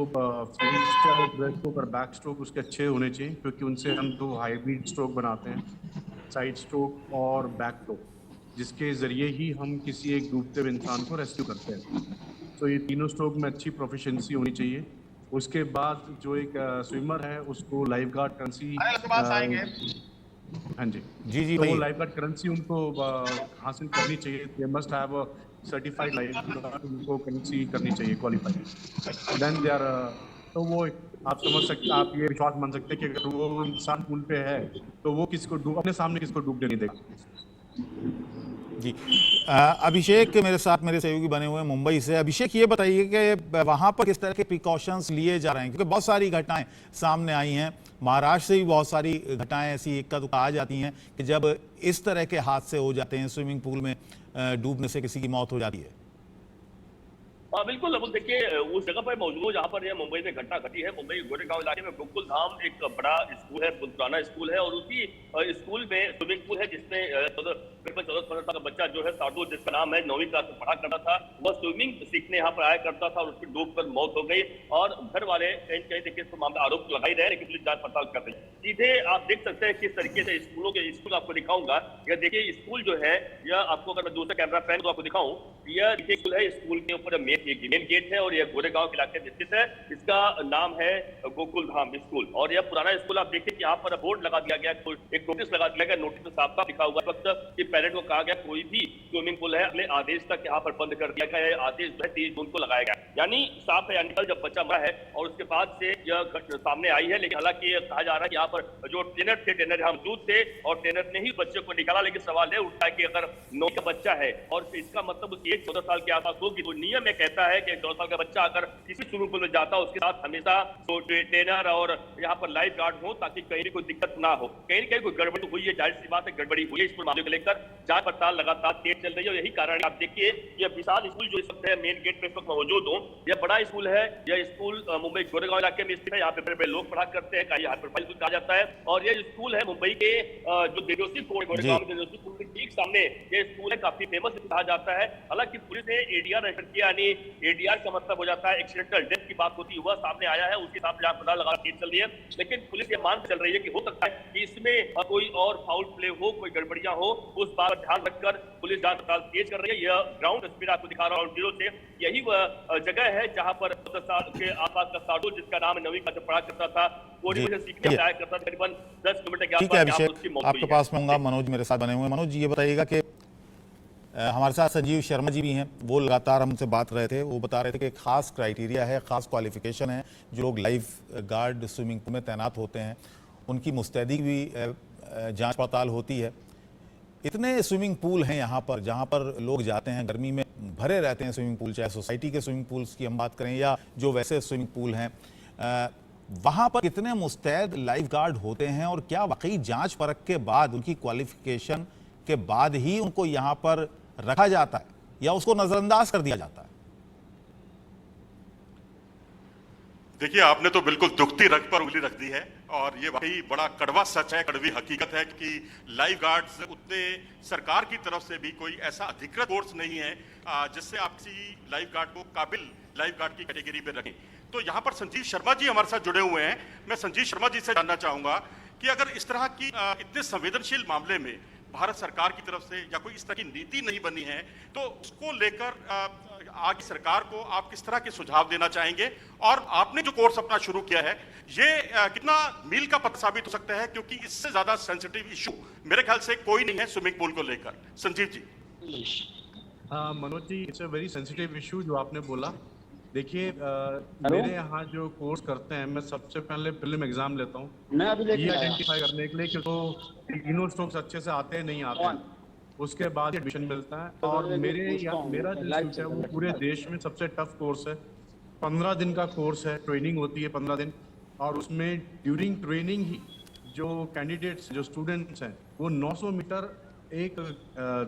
फ्री स्टाइल ब्रेस्ट स्ट्रोक और बैक स्ट्रोक उसके अच्छे होने चाहिए, क्योंकि उनसे हम 2 हाइब्रिड स्ट्रोक बनाते हैं, साइड स्ट्रोक और बैक स्ट्रोक, जिसके ज़रिए ही हम किसी एक डूबते हुए इंसान को रेस्क्यू करते हैं। तो ये तीनों स्ट्रोक में अच्छी प्रोफिशिएंसी होनी चाहिए। उसके बाद जो एक स्विमर है उसको लाइफ गार्ड करेंसी, हाँ जी जी तो वो लाइफ गार्ड करेंसी उनको हासिल करनी चाहिए। They must have a certified life guard, उनको करेंसी करनी चाहिए, क्वालिफाइड। देन दे आर, तो वो आप समझ सकते, आप ये विश्वास मान सकते हैं कि अगर वो इंसान पूल पे है तो वो किसको अपने सामने किसको डूबने नहीं देगा। जी, अभिषेक मेरे साथ, मेरे सहयोगी बने हुए हैं मुंबई से। अभिषेक, ये बताइए कि वहाँ पर किस तरह के प्रिकॉशंस लिए जा रहे हैं, क्योंकि बहुत सारी घटनाएं सामने आई हैं, महाराष्ट्र से भी बहुत सारी घटनाएं ऐसी इक्का दुक्का आ जाती हैं कि जब इस तरह के हादसे हो जाते हैं, स्विमिंग पूल में डूबने से किसी की मौत हो जाती है। हाँ बिल्कुल, अब देखिए उस जगह पर मौजूद जहाँ पर यह मुंबई में घटना घटी है, मुंबई गोरेगांव इलाके में गोकुल धाम एक बड़ा स्कूल है, पुराना स्कूल है, और उसी स्कूल में स्विमिंग पूल है जिसमें 14-15 साल का बच्चा जो है शार्दुल, जिसका नाम है, 9वीं क्लास में पढ़ा करता था, वह स्विमिंग सीखने यहाँ पर आया करता था और उसकी डूबकर मौत हो गई। और घर वाले कहीं कहीं देखिए इस मामला आरोप लगा ही रहे, लेकिन पुलिस जांच पड़ताल कर रही है। सीधे आप देख सकते हैं किस तरीके से स्कूल आपको दिखाऊंगा। यह देखिए स्कूल जो है, यह आपको अगर मैं दूसरा कैमरा पैन तो आपको दिखाऊं, यह स्कूल है, स्कूल के ऊपर मेन गेट है और यह गोरेगांव के इलाके में स्थित है। इसका नाम है गोकुल धाम स्कूल, और यह पुराना स्कूल। आप देखिए कि यहाँ पर बोर्ड लगा दिया गया, एक नोटिस लगा दिया गया, नोटिस में साफ साफ लिखा हुआ है कि पेरेंट को कहा गया कोई भी स्विमिंग पूल है अगले आदेश तक यहाँ पर बंद कर दिया गया है। आदेश जो है 23 जून को लगाया गया, यानी साफ है, यानी कल जब बच्चा मरा है और उसके बाद से यह सामने आई है। लेकिन हालांकि कहा जा रहा है कि यहाँ पर जो ट्रेनर थे, ट्रेनर यहाँ मौजूद थे और ट्रेनर ने ही बच्चे को निकाला। लेकिन सवाल है उठता है कि अगर 9 का बच्चा है और इसका मतलब उसकी एज 14 साल के आसपास होगी, तो नियम में कहता है कि 14 साल का बच्चा अगर किसी स्विमिंग पूल में जाता है उसके साथ हमेशा तो ट्रेनर और यहाँ पर लाइफ गार्ड हो, ताकि कहीं कोई दिक्कत ना हो। कहीं कहीं कोई गड़बड़ी हुई है, जाहिर सी बात है गड़बड़ी हुई है। इस मामले को लेकर जांच पड़ताल लगातार तेज चल रही है और यही कारण है। आप देखिए ये विशाल स्कूल जो इस वक्त है मेन गेट पे इस वक्त मौजूद हूँ, यह बड़ा स्कूल है। यह स्कूल मुंबई गोरेगांव इलाके में स्थित है। यहाँ पे बड़े बड़े लोग पढ़ा करते हैं, हाई प्रोफाइल स्कूल कहा जाता है। और यह स्कूल है मुंबई के जो देरोसी कोर्ट, गोरेगांव में देरोसी कोर्ट के ठीक सामने ये स्कूल है, काफी फेमस कहा जाता है। हालांकि पुलिस ने एडीआर रजिस्टर किया, यानी एडीआर का मतलब हो जाता है एक्सीडेंटल डेथ की बात होती है, वह सामने आया है, उसके हिसाब से पता लगा चल रही है। लेकिन पुलिस ये मान चल रही है कि हो सकता है कि इसमें कोई और फाउल प्ले हो, कोई गड़बड़ियां हो, उस बात पर ध्यान रखकर पुलिस जांच पड़ताल तेज कर रही है। यह ग्राउंड तस्वीर आपको दिखा रहा हूं जीरो से, यही वह जगह है जहां पर 10 साल के आसपास का शार्दुल, जिसका नाम 9वीं क्लास में पढ़ा करता था, कोरिया से सीखने आया करता था, करीबन 10 किलोमीटर के आसपास। अभिषेक, आपके पास मैं मनोज मेरे साथ बने हुए हैं। मनोज जी, ये बताइएगा कि हमारे साथ संजीव शर्मा जी भी हैं, वो लगातार हमसे बात रहे थे, वो बता रहे थे कि एक खास क्राइटेरिया है, खास क्वालिफिकेशन है, जो लोग लाइफ गार्ड स्विमिंग पूल में तैनात होते हैं उनकी मुस्तैदी भी जांच पड़ताल होती है। इतने स्विमिंग पूल हैं यहाँ पर जहाँ पर लोग जाते हैं, गर्मी में भरे रहते हैं स्विमिंग पूल, चाहे सोसाइटी के स्विमिंग पूल्स की हम बात करें या जो वैसे स्विमिंग पूल हैं, वहाँ पर कितने मुस्तैद लाइफ गार्ड होते हैं और क्या वाकई जांच परख के बाद, उनकी क्वालिफिकेशन के बाद ही उनको यहाँ पर रखा जाता है या उसको नजरअंदाज कर दिया जाता है? देखिए, आपने तो बिल्कुल दुखती रग पर उंगली रख दी है और ये वाकई बड़ा कड़वा सच है, कड़वी हकीकत है कि लाइफ गार्ड्स उतने सरकार की तरफ से भी कोई ऐसा अधिकृत कोर्स नहीं है जिससे आप किसी लाइफ गार्ड को काबिल लाइफ गार्ड की कैटेगरी पे रखें। तो यहाँ पर संजीव शर्मा जी हमारे साथ जुड़े हुए हैं। मैं संजीव शर्मा जी से जानना चाहूंगा कि अगर इस तरह की इतने संवेदनशील मामले में भारत सरकार की तरफ से या कोई इस तरह की नीति नहीं बनी है, तो उसको लेकर आगे सरकार को आप किस तरह के सुझाव देना चाहेंगे? और आपने जो कोर्स अपना शुरू किया है, ये कितना मील का पत्थर साबित हो सकता है? क्योंकि इससे ज्यादा सेंसिटिव इशू मेरे ख्याल से कोई नहीं है स्विमिंग पूल को लेकर। Sanjeev ji. Manoj ji, it's a very sensitive issue जो आपने बोला। देखिए, मेरे यहाँ जो कोर्स करते हैं, मैं सबसे पहले प्रीलिम एग्जाम लेता हूँ, मैं अभी ये आइडेंटिफाई करने के लिए कि तो तीनों स्ट्रोक्स अच्छे से आते हैं नहीं आते हैं। उसके बाद एडमिशन मिलता है। और मेरा जो इंस्टीट्यूट है वो पूरे देश में सबसे टफ कोर्स है। 15 दिन का कोर्स है, ट्रेनिंग होती है 15 दिन, और उसमें ड्यूरिंग ट्रेनिंग ही जो कैंडिडेट्स, जो स्टूडेंट्स हैं, वो 900 मीटर एक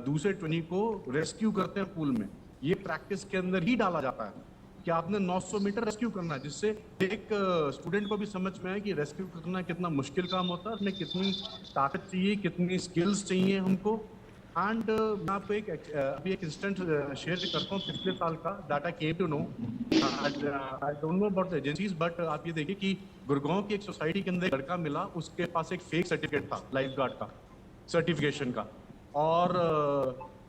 दूसरे ट्रेनी को रेस्क्यू करते हैं पूल में। ये प्रैक्टिस के अंदर ही डाला जाता है कि आपने 900 मीटर रेस्क्यू करना है, जिससे एक स्टूडेंट को भी समझ में आए कि रेस्क्यू करना कितना मुश्किल काम होता है, उसमें कितनी ताकत चाहिए, कितनी स्किल्स चाहिए हमको। एंड मैं आपको अभी एक इंस्टेंट शेयर करता हूँ पिछले साल का data came to know. I don't know about the agencies, but आप ये देखिए कि गुड़गांव की एक सोसाइटी के अंदर एक लड़का मिला, उसके पास एक फेक सर्टिफिकेट था लाइफ गार्ड का, सर्टिफिकेशन का, और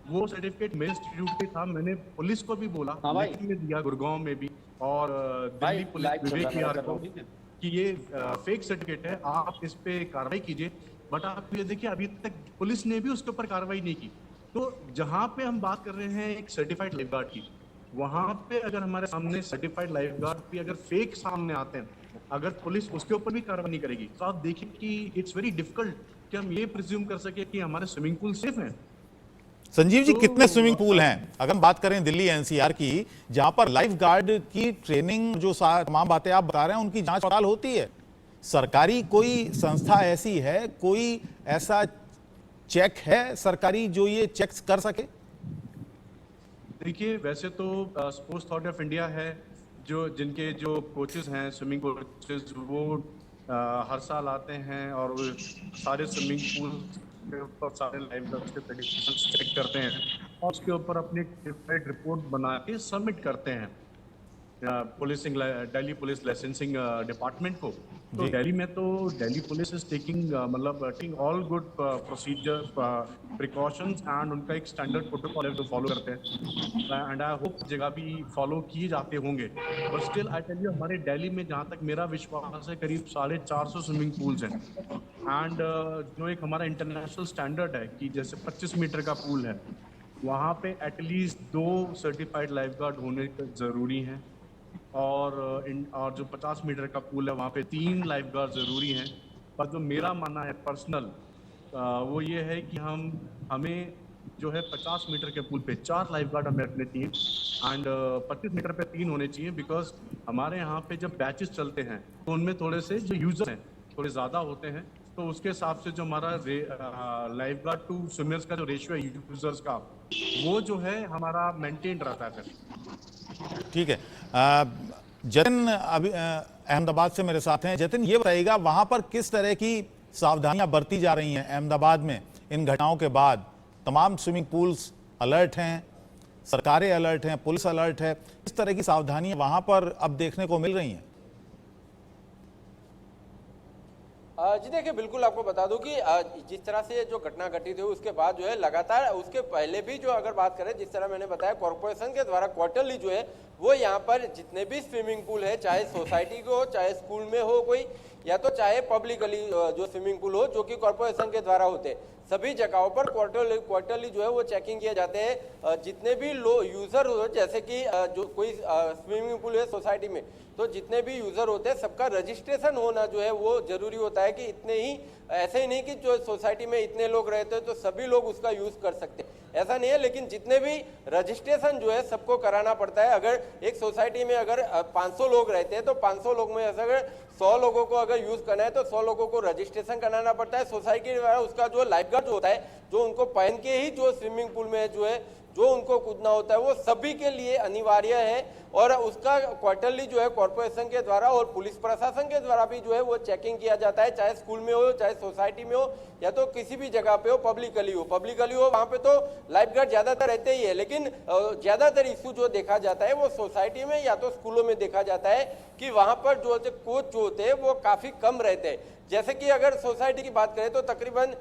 वो सर्टिफिकेट मेरे इंस्टीट्यूट पे था। मैंने पुलिस को भी बोला, लिख में दिया गुड़गांव में भी, और दिल्ली पुलिस विवेक विहार को, कि ये फेक सर्टिफिकेट है, आप इस पे कार्रवाई कीजिए। बट आप ये देखिए अभी तक पुलिस ने भी उसके ऊपर कार्रवाई नहीं की। तो जहां पे हम बात कर रहे हैं एक सर्टिफाइड लाइफ गार्ड की, वहां पे अगर हमारे सामने सर्टिफाइड लाइफ गार्ड भी अगर फेक सामने आते हैं, अगर पुलिस उसके ऊपर भी कार्रवाई नहीं करेगी, तो आप देखिए कि इट्स वेरी डिफिकल्ट कि हम ये प्रिज्यूम कर सके कि हमारे स्विमिंग पूल सेफ हैं। संजीव जी, कितने स्विमिंग पूल हैं? अगर हम बात करें दिल्ली एनसीआर की, जहां पर लाइफ गार्ड की ट्रेनिंग, जो तमाम बातें आप बता रहे हैं, उनकी जांच पड़ताल होती है। सरकारी कोई संस्था ऐसी है, कोई ऐसा चेक है सरकारी जो ये चेक्स कर सके? देखिए, वैसे तो स्पोर्ट्स अथॉरिटी ऑफ इंडिया है, जिनके जो कोचेस हैं, स्विमिंग कोचेस, वो हर साल आते हैं और वो सारे स्विमिंग पूल के ऊपर सारे लाइफ गार्ड्स के सर्टिफिकेशन चेक करते हैं और उसके ऊपर अपनी रिपोर्ट बना के सबमिट करते हैं policing, Delhi police licensing department को। तो दिल्ली में तो Delhi police is taking taking all good procedure precautions, and उनका एक स्टैंडर्ड प्रोटोकॉल है जो फॉलो करते हैं, एंड आई होप जगह भी फॉलो किए जाते होंगे। But still I tell you, हमारे दिल्ली में जहाँ तक मेरा विश्वास है, करीब 450 स्विमिंग पूल्स हैं। एंड जो एक हमारा इंटरनेशनल स्टैंडर्ड है कि जैसे 25 मीटर का पूल है, वहाँ पे एटलीस्ट 2 सर्टिफाइड लाइफ गार्ड होने ज़रूरी हैं, और जो 50 मीटर का पूल है वहाँ पे 3 लाइफ गार्ड ज़रूरी हैं। पर जो मेरा मानना है पर्सनल, वो ये है कि हमें जो है 50 मीटर के पूल पे 4 लाइफ गार्ड हमें रखने चाहिए, एंड 25 मीटर पे 3 होने चाहिए। बिकॉज हमारे यहाँ पे जब बैचेस चलते हैं तो उनमें थोड़े से जो यूजर हैं थोड़े ज़्यादा होते हैं, तो उसके हिसाब से जो हमारा लाइफ गार्ड टू स्विमर्स का जो रेशियो है यूजर्स का, वो जो है हमारा मेंटेन रहता है फिर। ठीक है, जतिन अभी अहमदाबाद से मेरे साथ हैं। जतिन, ये बताइएगा वहां पर किस तरह की सावधानियां बरती जा रही हैं अहमदाबाद में इन घटनाओं के बाद? तमाम स्विमिंग पूल्स अलर्ट हैं, सरकारें अलर्ट हैं, पुलिस अलर्ट है, किस तरह की सावधानियां वहां पर अब देखने को मिल रही हैं? जी देखिए, बिल्कुल आपको बता दूं कि जिस तरह से जो घटना घटित हुई उसके बाद जो है लगातार, उसके पहले भी जो अगर बात करें, जिस तरह मैंने बताया, कॉर्पोरेशन के द्वारा क्वार्टरली जो है वो यहाँ पर जितने भी स्विमिंग पूल है, चाहे सोसाइटी के हो, चाहे स्कूल में हो कोई, या तो चाहे पब्लिकली जो स्विमिंग पूल हो जो कि कॉर्पोरेशन के द्वारा होते, सभी जगहों पर क्वार्टरली जो है वो चेकिंग किए जाते हैं। जितने भी यूजर हो, जैसे कि जो कोई स्विमिंग पूल है सोसाइटी में, तो जितने भी यूजर होते हैं सबका रजिस्ट्रेशन होना जो है वो जरूरी होता है। कि इतने ही, ऐसे ही नहीं कि जो सोसाइटी में इतने लोग रहते हैं तो सभी लोग उसका यूज कर सकते हैं, ऐसा नहीं है। लेकिन जितने भी रजिस्ट्रेशन जो है सबको कराना पड़ता है। अगर एक सोसाइटी में अगर 500 लोग रहते हैं तो 500 लोग में अगर 100 लोगों को अगर यूज करना है तो 100 लोगों को रजिस्ट्रेशन कराना पड़ता है सोसाइटी के द्वारा। उसका जो लाइफ गार्ड होता है, जो उनको पहन के ही जो स्विमिंग पूल में जो है जो उनको कूदना होता है, वो सभी के लिए अनिवार्य है। और उसका क्वार्टरली जो है कॉर्पोरेशन के द्वारा और पुलिस प्रशासन के द्वारा भी जो है वो चेकिंग किया जाता है, चाहे स्कूल में हो, चाहे सोसाइटी में हो, या तो किसी भी जगह पे हो, पब्लिकली हो वहाँ पे तो लाइफ गार्ड ज्यादातर रहते ही है। लेकिन ज्यादातर इशू जो देखा जाता है वो सोसाइटी में या तो स्कूलों में देखा जाता है कि वहां पर जो कोच जो होते हैं वो काफी कम रहते हैं। जैसे कि अगर सोसाइटी की बात करें तो तकरीबन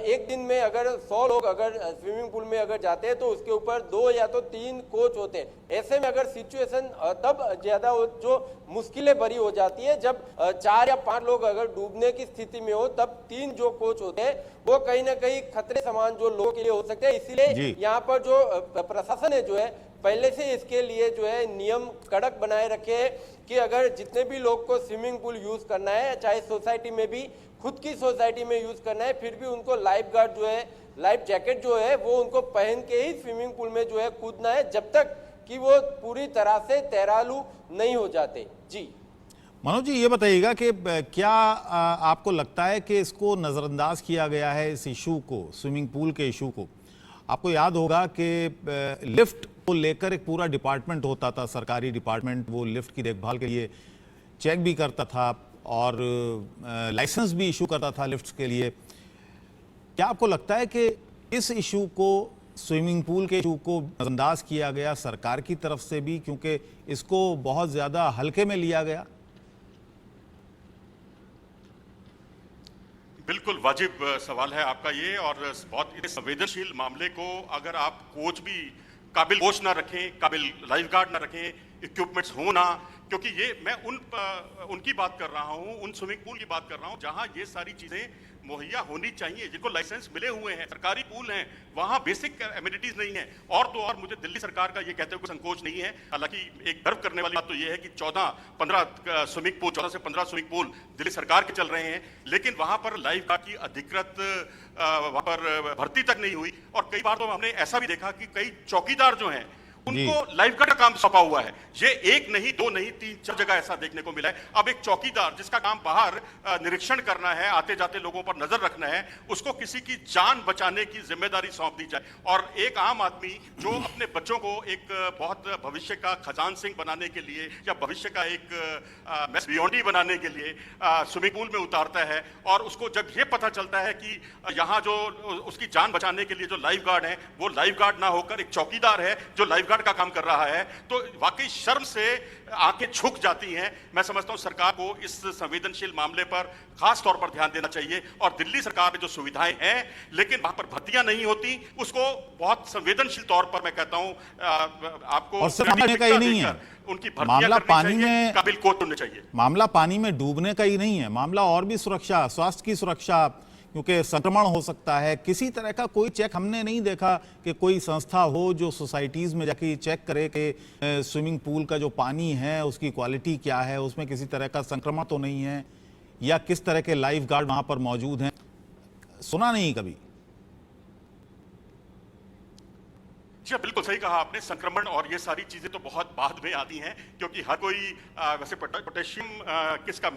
एक दिन में अगर 100 लोग अगर स्विमिंग पूल में अगर जाते हैं तो उसके ऊपर 2 या तो 3 कोच होते हैं। ऐसे में अगर सिचुएशन तब ज्यादा जो मुश्किलें भरी हो जाती है जब 4 या 5 लोग अगर डूबने की स्थिति में हो, तब 3 जो कोच होते हैं वो कहीं ना कहीं खतरे समान जो लोगों के लिए हो सकते हैं। इसीलिए यहाँ पर जो प्रशासन है जो है पहले से इसके लिए जो है नियम कड़क बनाए रखे हैं कि अगर जितने भी लोग को स्विमिंग पूल यूज करना है, चाहे सोसाइटी में भी, खुद की सोसाइटी में यूज करना है, फिर भी उनको लाइफ गार्ड जो है लाइफ जैकेट जो है वो उनको पहन के ही स्विमिंग पूल में जो है कूदना है, जब तक कि वो पूरी तरह से तैरालू नहीं हो जाते। जी मनोज जी, ये बताइएगा कि क्या आपको लगता है कि इसको नज़रअंदाज किया गया है, इस इशू को, स्विमिंग पूल के इशू को? आपको याद होगा कि लिफ्ट को लेकर एक पूरा डिपार्टमेंट होता था, सरकारी डिपार्टमेंट, वो लिफ्ट की देखभाल के लिए चेक भी करता था और लाइसेंस भी इशू करता था लिफ्ट्स के लिए। क्या आपको लगता है कि इस इशू को, स्विमिंग पूल के इशू को नज़रअंदाज किया गया सरकार की तरफ से भी, क्योंकि इसको बहुत ज़्यादा हल्के में लिया गया? बिल्कुल वाजिब सवाल है आपका ये, और बहुत संवेदनशील मामले को अगर आप कोच भी काबिल कोच ना रखें, काबिल लाइफ गार्ड ना रखें, इक्विपमेंट्स हो ना, क्योंकि ये मैं उनकी बात कर रहा हूं, उन स्विमिंग पूल की बात कर रहा हूं जहां ये सारी चीजें मुहैया होनी चाहिए, जिनको लाइसेंस मिले हुए हैं, सरकारी पूल हैं, वहां बेसिक एमिनिटीज नहीं है। और तो और मुझे दिल्ली सरकार का ये कहते हुए संकोच नहीं है, हालांकि एक गर्व करने वाली बात तो ये है कि 14-15 स्विमिंग पूल, 14 से 15 स्विमिंग पूल दिल्ली सरकार के चल रहे हैं, लेकिन वहां पर लाइफ गार्ड की अधिकृत वहां पर भर्ती तक नहीं हुई। और कई बार तो हमने ऐसा भी देखा कि कई चौकीदार जो हैं उनको लाइफ गार्ड का काम सौंपा हुआ है। ये एक नहीं, दो नहीं, 3-4 जगह ऐसा देखने को मिला है। अब एक चौकीदार जिसका काम बाहर निरीक्षण करना है, आते जाते लोगों पर नजर रखना है, उसको किसी की जान बचाने की जिम्मेदारी सौंप दी जाए। और एक आम आदमी जो अपने बच्चों को एक बहुत भविष्य का खजान सिंह बनाने के लिए या भविष्य का एक मैस बियोंडी बनाने के लिए स्विमिंग पूल में उतारता है, और उसको जब ये पता चलता है कि यहाँ जो उसकी जान बचाने के लिए जो लाइफ गार्ड है वो लाइफ गार्ड ना होकर एक चौकीदार है जो लाइफ का काम कर रहा है, तो वाकई शर्म से आंखें झुक जाती हैं। मैं समझता हूं सरकार को इस संवेदनशील मामले पर खास तौर पर ध्यान देना चाहिए। और दिल्ली सरकार में जो सुविधाएं हैं लेकिन वहां पर भर्तियां नहीं होती, उसको बहुत संवेदनशील तौर पर मैं कहता हूं आपको, और सिर्फ डूबने का ही नहीं है, उनकी मामला पानी में, काबिल कोच होने चाहिए। मामला पानी में डूबने का ही नहीं है, मामला और भी सुरक्षा, स्वास्थ्य की सुरक्षा, क्योंकि संक्रमण हो सकता है। किसी तरह का कोई चेक हमने नहीं देखा कि कोई संस्था हो जो सोसाइटीज़ में जाके चेक करे कि स्विमिंग पूल का जो पानी है उसकी क्वालिटी क्या है, उसमें किसी तरह का संक्रमण तो नहीं है, या किस तरह के लाइफ गार्ड वहाँ पर मौजूद हैं, सुना नहीं कभी। जी बिल्कुल सही कहा आपने, संक्रमण और ये सारी चीजें तो बहुत बाद में आती हैं, क्योंकि हर कोई वैसे पोटेशियम किसका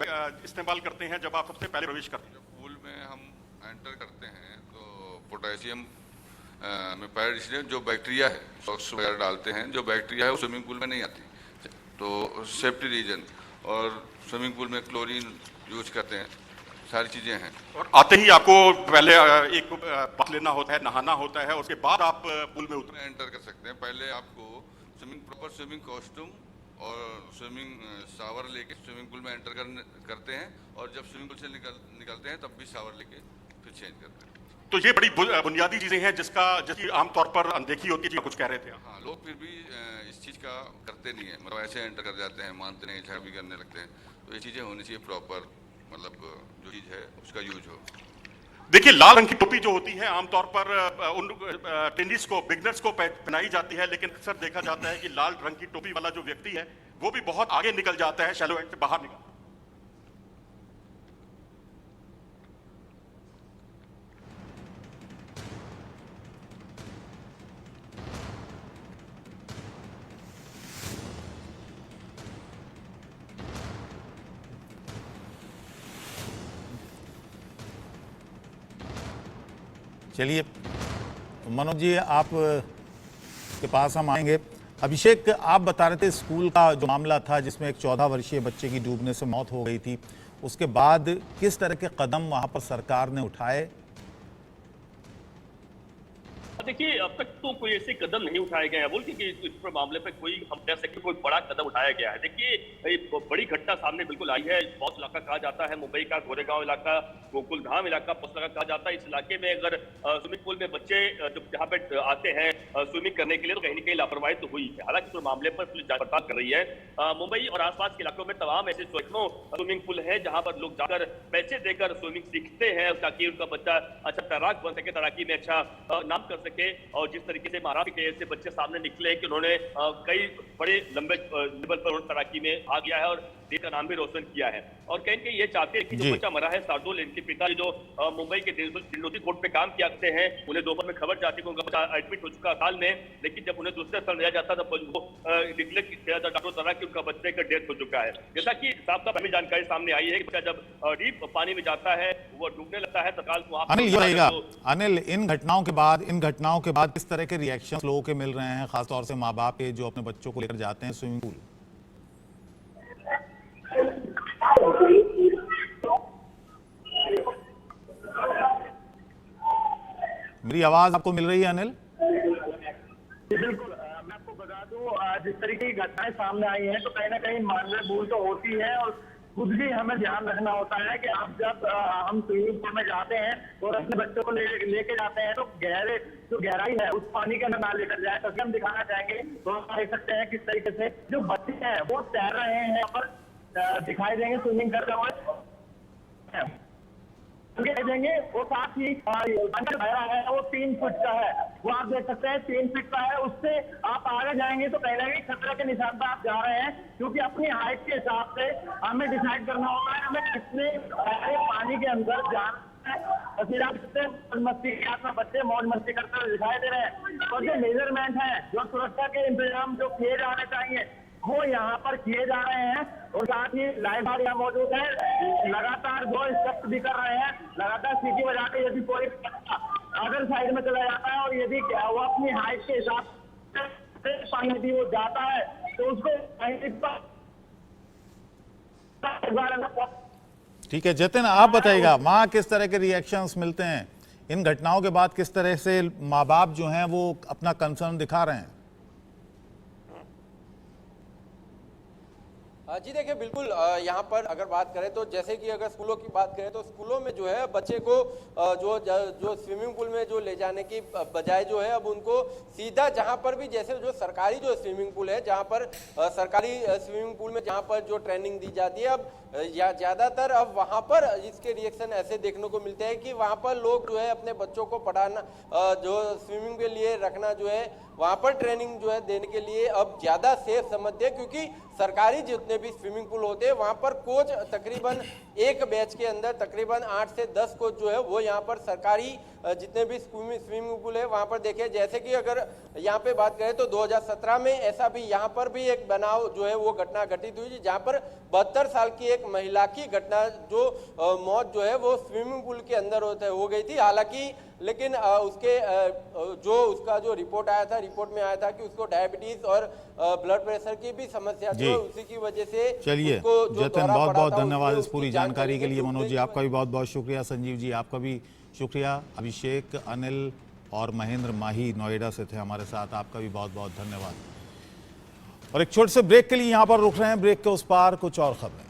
इस्तेमाल करते हैं जब आप सबसे पहले प्रवेश करते हैं? पूल में हम एंटर करते हैं तो पोटेशियम में पैर, इसलिए जो बैक्टीरिया है, सॉक्स वगैरह डालते हैं, जो बैक्टीरिया है वो स्विमिंग पूल में नहीं आती, तो सेफ्टी रीजन, और स्विमिंग पूल में क्लोरीन यूज करते हैं, सारी चीजें हैं। और आते ही आपको पहले एक बात लेना होता है, नहाना होता है, उसके बाद आप पूल में एंटर कर सकते हैं। पहले आपको प्रॉपर स्विमिंग कॉस्ट्यूम और स्विमिंग शावर लेके स्विमिंग पूल में एंटर करते हैं, और जब स्विमिंग पूल से निकलते हैं तब भी शावर लेके फिर चेंज करते हैं। तो ये बड़ी बुनियादी चीजें हैं जिसकी आमतौर पर अनदेखी होती है। कुछ कह रहे थे हाँ, लोग फिर भी इस चीज का करते नहीं है, मतलब ऐसे एंटर कर जाते हैं, मानते नहीं, छा भी करने लगते हैं। तो ये चीजें होनी चाहिए प्रॉपर, मतलब जो चीज है उसका यूज हो। देखिए, लाल रंग की टोपी जो होती है आमतौर पर उन टेनिस को, बिगनर्स को पहनाई जाती है, लेकिन अक्सर देखा जाता है कि लाल रंग की टोपी वाला जो व्यक्ति है वो भी बहुत आगे निकल जाता है, शैलो एंड से बाहर निकल। चलिए मनोज जी, आप के पास हम आएंगे। अभिषेक, आप बता रहे थे स्कूल का जो मामला था जिसमें एक 14 वर्षीय बच्चे की डूबने से मौत हो गई थी, उसके बाद किस तरह के कदम वहां पर सरकार ने उठाए? देखिए, अब तक तो कोई ऐसे कदम नहीं उठाए गए हैं बोल कि इस पर मामले पे कोई हम कह सकते कोई बड़ा कदम उठाया गया है। देखिए, एक बड़ी घटना सामने बिल्कुल आई है। पौष इलाका कहा जाता है, मुंबई का गोरेगांव इलाका, गोकुल धाम इलाका पौष इलाका कहा जाता है। इस इलाके में अगर स्विमिंग पूल में बच्चे जब यहाँ पे आते हैं स्विमिंग करने के लिए तो कहीं न कहीं लापरवाही तो हुई है। हालांकि तो मामले पर पुलिस जांच पड़ताल कर रही है। मुंबई और आसपास के इलाकों में तमाम ऐसे सैकड़ों स्विमिंग पूल है जहां पर लोग जाकर पैसे देकर स्विमिंग सीखते हैं ताकि उनका बच्चा अच्छा तैराक बन सके, तैराकी में अच्छा नाम कर सके। और जिस तरीके से महाराष्ट्र के ऐसे बच्चे सामने निकले कि उन्होंने कई बड़े लंबे लेवल पर तैराकी में भाग लिया है और देश का नाम भी रोशन किया है। और कहीं कहीं ये चाहते हैं कि जो बच्चा मरा है शार्दुल, इनके पिता जो मुंबई के दिल्डोजी कोर्ट पे काम किया करते हैं, उन्हें दोपहर में खबर जाती कि उनका बच्चा एडमिट हो चुका अस्पताल में, लेकिन जब उन्हें दूसरे स्थल लिया जाता तब वो डिक्लेयर किया जाता डॉक्टर द्वारा कि उनका बच्चे का डेथ हो चुका है। जैसा कि साफ साफ हमें जानकारी सामने आई है कि बच्चा जब डीप पानी में जाता है वो डूबने लगता है, तत्काल अनिल, इन घटनाओं के बाद किस तरह के रिएक्शन लोगों के मिल रहे हैं, खासतौर से माँ बाप के जो अपने बच्चों को लेकर जाते हैं स्विमिंग पूल? मेरी आवाज आपको मिल रही है अनिल? बिल्कुल, मैं आपको बता दूं, जिस तरीके की घटनाएं सामने आई हैं तो कहीं ना कहीं मानवीय भूल तो होती है, और खुद भी हमें ध्यान रखना होता है कि आप जब हम स्विमिंग पूल में जाते हैं और अपने बच्चों को लेके जाते हैं तो जो गहराई है उस पानी के अंदर ना लेकर जाए। तभी हम दिखाना चाहेंगे तो हम देख सकते हैं किस तरीके से जो बच्चे हैं वो तैर रहे हैं, यहाँ पर दिखाई देंगे स्विमिंग करते हुए देंगे। वो साथ ही बहरा है वो 3 फुट का है, वो आप देख सकते हैं 3 फीट का है। उससे आप आगे जाएंगे तो कहीं ना कहीं खतरे के निशान पर आप जा रहे हैं, क्योंकि अपनी हाइट के हिसाब से हमें डिसाइड करना होगा है हमें कितने पानी के अंदर जाना है। फिर आप मौज मस्ती के साथ बच्चे मौज मस्ती करते हुए दिखाई दे रहे हैं। और जो मेजरमेंट है, जो सुरक्षा के इंतजाम जो किए जाने चाहिए वो यहाँ पर किए जा रहे हैं। और साथ ही लाइफ गार्ड यहाँ मौजूद है, लगातार वो इंस्ट्रक्ट भी कर रहे हैं, लगातार सीटी बजा के यदि कोई अगर साइड में चला जाता है और यदि वो अपनी हाइट के हिसाब से पानी यदि वो जाता है तो उसको ठीक है जतिन, आप बताइएगा वहाँ किस तरह के रिएक्शंस मिलते हैं इन घटनाओं के बाद? किस तरह से माँ बाप जो हैं वो अपना कंसर्न दिखा रहे हैं? जी देखिए, बिल्कुल यहाँ पर अगर बात करें तो जैसे कि अगर स्कूलों की बात करें तो स्कूलों में जो है बच्चे को जो स्विमिंग पूल में जो ले जाने की बजाय जो है अब उनको सीधा जहाँ पर भी जैसे जो सरकारी जो स्विमिंग पूल है, जहाँ पर सरकारी स्विमिंग पूल में जहाँ पर जो ट्रेनिंग दी जाती है, अब ज़्यादातर अब वहाँ पर इसके रिएक्शन ऐसे देखने को मिलते हैं कि वहाँ पर लोग जो है अपने बच्चों को पढ़ाना, जो स्विमिंग के लिए रखना जो है वहाँ पर ट्रेनिंग जो है देने के लिए अब ज़्यादा सेफ समझते हैं, क्योंकि सरकारी जितने भी स्विमिंग पूल होते हैं वहाँ पर कोच तकरीबन एक बैच के अंदर तकरीबन 8 से 10 कोच जो है वो यहाँ पर सरकारी जितने भी स्विमिंग पूल है वहाँ पर देखे। जैसे कि अगर यहाँ पे बात करें तो 2017 में ऐसा भी यहाँ पर भी एक बनाव जो है वो घटना घटित हुई, जहाँ पर 72 साल की एक महिला की घटना जो मौत जो है वो स्विमिंग पूल के अंदर हो गई थी। हालांकि लेकिन उसका जो रिपोर्ट आया था, रिपोर्ट में आया था कि उसको डायबिटीज और ब्लड प्रेशर की भी समस्या थी, उसी की वजह से। चलिए जतिन, बहुत बहुत धन्यवाद इस पूरी जानकारी के लिए। मनोज जी आपका भी बहुत बहुत शुक्रिया, संजीव जी आपका भी शुक्रिया, अभिषेक, अनिल और महेंद्र माही नोएडा से थे हमारे साथ, आपका भी बहुत बहुत धन्यवाद। और एक छोटे से ब्रेक के लिए यहाँ पर रुक रहे हैं, ब्रेक के उस पार कुछ और खबरें।